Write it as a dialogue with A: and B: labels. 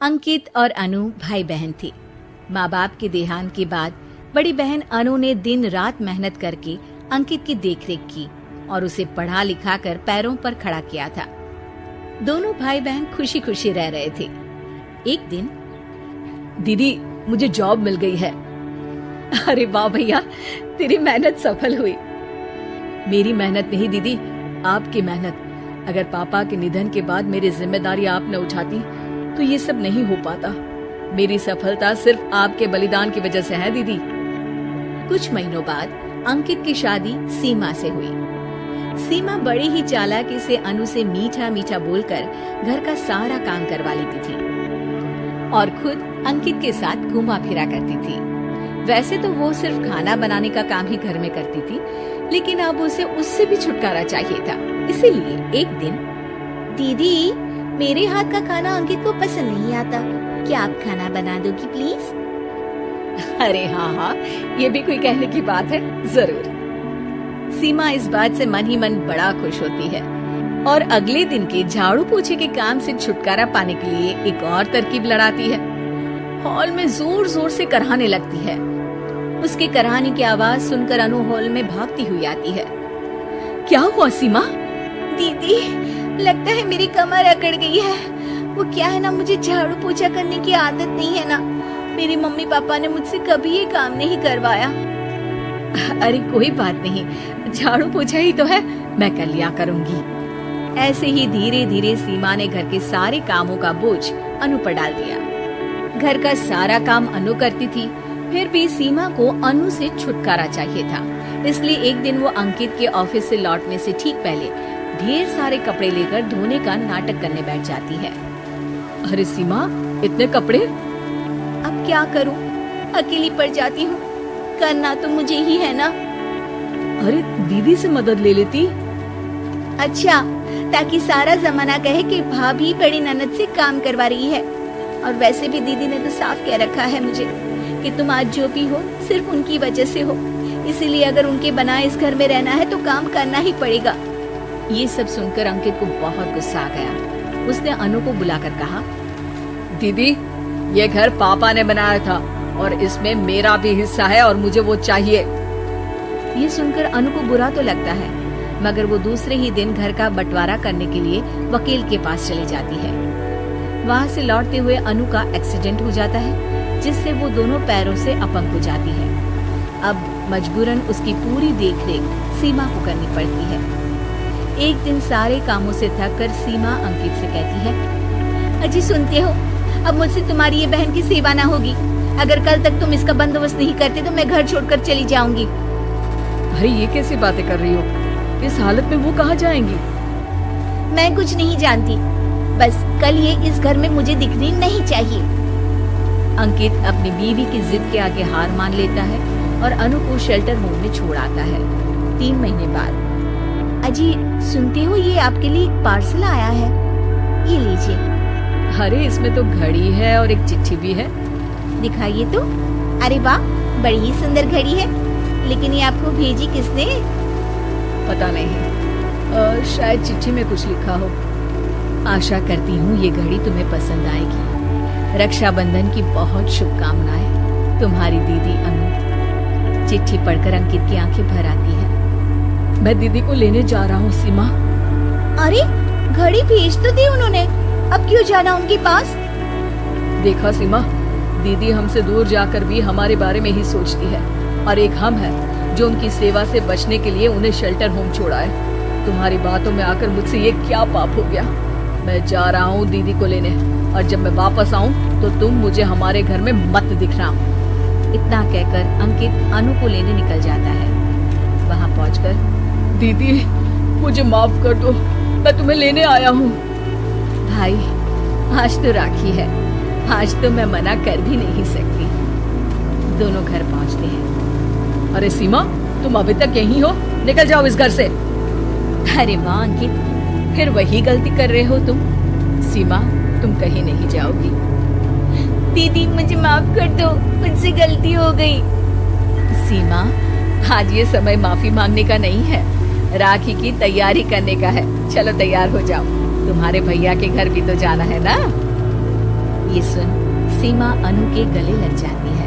A: अंकित और अनु भाई बहन थे। माँ बाप के देहांत के बाद बड़ी बहन अनु ने दिन रात मेहनत करके अंकित की देखरेख की और उसे पढ़ा लिखा कर पैरों पर खड़ा किया था। दोनों भाई बहन खुशी खुशी रह रहे थे। एक दिन,
B: दीदी मुझे जॉब मिल गई है।
A: अरे वाह भैया, तेरी मेहनत सफल हुई।
B: मेरी मेहनत नहीं दीदी, आपकी मेहनत। अगर पापा के निधन के बाद मेरी जिम्मेदारी आप न उठाती तो ये सब नहीं हो पाता। मेरी सफलता सिर्फ आपके बलिदान की वजह से है दीदी।
A: कुछ महीनों बाद अंकित की शादी सीमा से हुई। सीमा बड़ी ही चालाकी से अनु से मीठा मीठा बोलकर घर का सारा काम करवा लेती थी और खुद अंकित के साथ घूमा फिरा करती थी। वैसे तो वो सिर्फ खाना बनाने का काम ही घर में करती थी, लेकिन अब उसे उससे भी छुटकारा चाहिए था। इसीलिए एक दिन,
C: दीदी मेरे हाथ का खाना अंकित को पसंद नहीं आता, क्या आप खाना बना दोगी प्लीज?
A: अरे हाँ, ये भी कोई कहने की बात है, जरूर। सीमा इस बात से मन ही मन बड़ा खुश होती है और अगले दिन के झाड़ू पोछे के काम से छुटकारा पाने के लिए एक और तरकीब लड़ाती है। हॉल में जोर जोर से कराहने लगती है। उसके कराहने की आवाज सुनकर अनु हॉल में भागती हुई आती है। क्या हुआ सीमा?
C: दीदी लगता है मेरी कमर अकड़ गई है। वो क्या है ना, मुझे झाड़ू पोछा करने की आदत नहीं है ना। मेरी मम्मी पापा ने मुझसे कभी ये काम नहीं करवाया।
A: अरे कोई बात नहीं, झाड़ू पोछा ही तो है, मैं कर लिया करूंगी। ऐसे ही धीरे धीरे सीमा ने घर के सारे कामों का बोझ अनु पर डाल दिया। घर का सारा काम अनु करती थी, फिर भी सीमा को अनु से छुटकारा चाहिए था। इसलिए एक दिन वो अंकित के ऑफिस से लौटने से ठीक पहले ढेर सारे कपड़े लेकर धोने का नाटक करने बैठ जाती है।
B: अरे सीमा, इतने कपड़े?
C: अब क्या करूं, अकेली पड़ जाती हूँ। करना तो मुझे ही है ना।
B: अरे दीदी से मदद ले लेती।
C: अच्छा, ताकि सारा जमाना कहे कि भाभी बड़ी ननद से काम करवा रही है। और वैसे भी दीदी ने तो साफ कह रखा है मुझे कि तुम आज जो भी हो सिर्फ उनकी वजह से हो, इसीलिए अगर उनके बनाए इस घर में रहना है तो काम करना ही पड़ेगा।
A: ये सब सुनकर अंकित को बहुत गुस्सा आ गया। उसने अनु को बुलाकर कहा,
B: दीदी ये घर पापा ने बनाया था और इसमें मेरा भी हिस्सा है और मुझे वो चाहिए।
A: ये सुनकर अनु को बुरा तो लगता है, मगर वो दूसरे ही दिन घर का बंटवारा करने के लिए वकील के पास चली जाती है। वहाँ से लौटते हुए अनु का एक्सीडेंट हो जाता है, जिससे वो दोनों पैरों से अपंग हो जाती है। अब मजबूरन उसकी पूरी देखरेख सीमा को करनी पड़ती है। एक दिन सारे कामों से थक कर सीमा अंकित से कहती है,
C: अजी सुनते हो, अब मुझसे तुम्हारी ये बहन की सेवा ना होगी। अगर कल तक तुम इसका बंदोबस्त नहीं करते तो मैं घर छोड़कर चली जाऊंगी।
B: अरे ये कैसी बातें कर रही हो? इस हालत में वो कहाँ जाएंगी?
C: मैं कुछ नहीं जानती, बस कल ये इस घर में मुझे दिखनी नहीं चाहिए।
A: अंकित अपनी बीवी की जिद के आगे हार मान लेता है और अनु को शेल्टर होम में छोड़ आता है। 3 महीने बाद,
C: अजी सुनते हो, ये आपके लिए एक पार्सल आया है, ये लीजिए।
B: अरे इसमें तो घड़ी है और एक चिट्ठी भी है।
C: दिखाइए तो। अरे वाह, बड़ी ही सुंदर घड़ी है, लेकिन ये आपको भेजी किसने?
B: पता नहीं, शायद चिट्ठी में कुछ लिखा हो।
A: आशा करती हूँ ये घड़ी तुम्हें पसंद आएगी। रक्षाबंधन की बहुत शुभकामनाएं, तुम्हारी दीदी अनु। चिट्ठी पढ़कर अंकित की आंखें भर आती है।
B: मैं दीदी को लेने जा रहा हूँ सीमा।
C: अरे घड़ी भेज तो दी उन्होंने, अब क्यों जाना उनके पास?
B: देखा सीमा, दीदी हमसे दूर जाकर भी हमारे बारे में ही सोचती है, और एक हम है जो उनकी सेवा से बचने के लिए उन्हें शेल्टर होम छोड़ा है। तुम्हारी बातों में आकर मुझसे ये क्या पाप हो गया? मैं जा रहा हूँ दीदी को लेने, और जब मैं वापस आऊँ तो तुम मुझे हमारे घर में मत दिखना।
A: इतना कहकर अंकित अनु को लेने निकल जाता है। वहाँ पहुँचकर,
B: दीदी मुझे माफ कर दो, मैं तुम्हें लेने आया हूँ।
A: भाई आज तो राखी है, आज तो मैं मना कर भी नहीं सकती। दोनों घर पहुँचते हैं।
B: अरे सीमा, तुम अभी तक यहीं हो? निकल जाओ इस घर से।
A: अरे वाह अंकित, फिर वही गलती कर रहे हो तुम। सीमा, तुम कहीं नहीं जाओगी।
C: दीदी मुझे माफ कर दो, मुझसे गलती हो गई।
A: सीमा, आज ये समय माफी मांगने का नहीं है, राखी की तैयारी करने का है। चलो तैयार हो जाओ, तुम्हारे भैया के घर भी तो जाना है ना। ये सुन सीमा अनु के गले लग जाती है